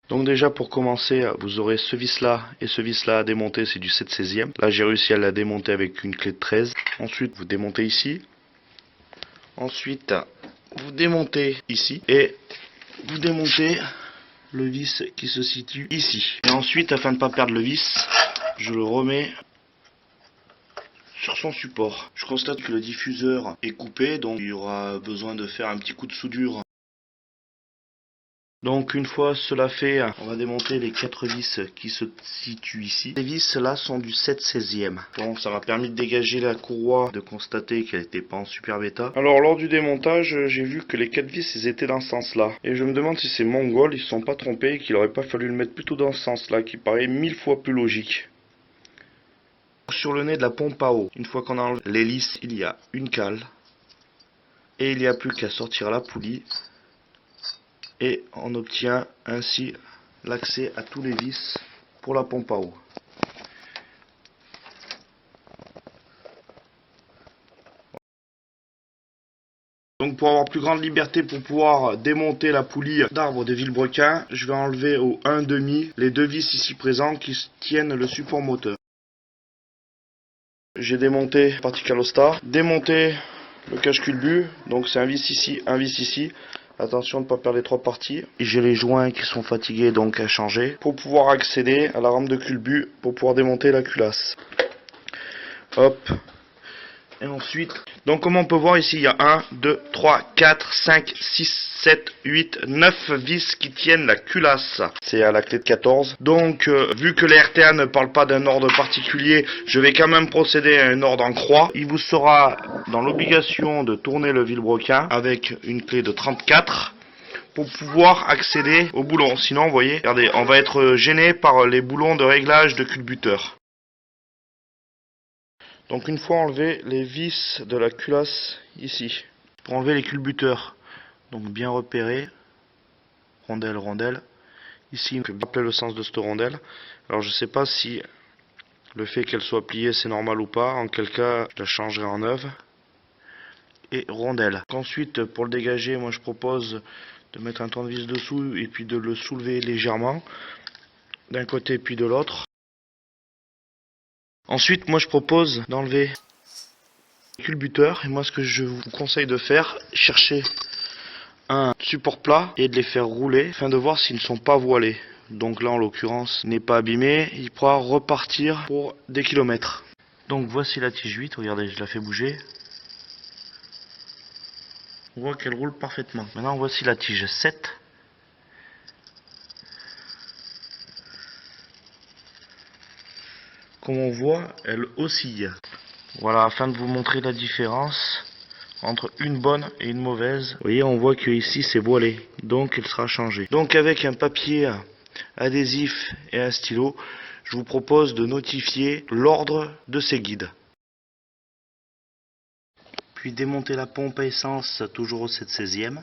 Donc déjà pour commencer, vous aurez ce vis là et ce vis là à démonter, c'est du 7/16e. Là j'ai réussi à la démonter avec une clé de 13. Ensuite vous démontez ici. Ensuite vous démontez ici et vous démontez le vis qui se situe ici. Et ensuite, afin de ne pas perdre le vis, je le remets sur son support. Je constate que le diffuseur est coupé, donc il y aura besoin de faire un petit coup de soudure. Donc une fois cela fait, on va démonter les 4 vis qui se situent ici. Ces vis là sont du 7/16e. Donc ça m'a permis de dégager la courroie, de constater qu'elle n'était pas en super bêta. Alors lors du démontage, j'ai vu que les 4 vis ils étaient dans ce sens là. Et je me demande si ces mongols ils se sont pas trompés et qu'il aurait pas fallu le mettre plutôt dans ce sens là, qui paraît 1000 fois plus logique. Sur le nez de la pompe à eau, une fois qu'on enlève l'hélice, il y a une cale. Et il n'y a plus qu'à sortir la poulie. Et on obtient ainsi l'accès à tous les vis pour la pompe à eau. Donc pour avoir plus grande liberté pour pouvoir démonter la poulie d'arbre de Villebrequin, je vais enlever au 1/2 les 2 vis ici présents qui tiennent le support moteur. J'ai démonté la partie calostar, démonté le cache-culbut, donc c'est un vis ici, un vis ici. Attention de ne pas perdre les 3 parties. J'ai les joints qui sont fatigués donc à changer. Pour pouvoir accéder à la rampe de culbut, pour pouvoir démonter la culasse. Hop. Et ensuite, donc comme on peut voir ici, il y a 1, 2, 3, 4, 5, 6, 7, 8, 9 vis qui tiennent la culasse. C'est à la clé de 14. Donc, vu que les RTA ne parlent pas d'un ordre particulier, je vais quand même procéder à un ordre en croix. Il vous sera dans l'obligation de tourner le Villebrequin avec une clé de 34 pour pouvoir accéder au boulon. Sinon, vous voyez, regardez, on va être gêné par les boulons de réglage de culbuteur. Donc une fois enlevé les vis de la culasse ici, pour enlever les culbuteurs, donc bien repéré, rondelle, rondelle, ici, je vais rappeler le sens de cette rondelle. Alors je sais pas si le fait qu'elle soit pliée c'est normal ou pas, en quel cas je la changerai en neuve, et rondelle. Ensuite pour le dégager, moi je propose de mettre un tournevis dessous et puis de le soulever légèrement, d'un côté puis de l'autre. Ensuite, moi je propose d'enlever le culbuteur. Et moi ce que je vous conseille de faire, chercher un support plat et de les faire rouler afin de voir s'ils ne sont pas voilés. Donc là en l'occurrence n'est pas abîmé, il pourra repartir pour des kilomètres. Donc voici la tige 8, regardez je la fais bouger. On voit qu'elle roule parfaitement. Maintenant voici la tige 7. Comme on voit, elle oscille. Voilà, afin de vous montrer la différence entre une bonne et une mauvaise. Vous voyez, on voit que ici c'est voilé, donc il sera changé. Donc avec un papier adhésif et un stylo, je vous propose de notifier l'ordre de ces guides. Puis démonter la pompe à essence toujours au 7/16e.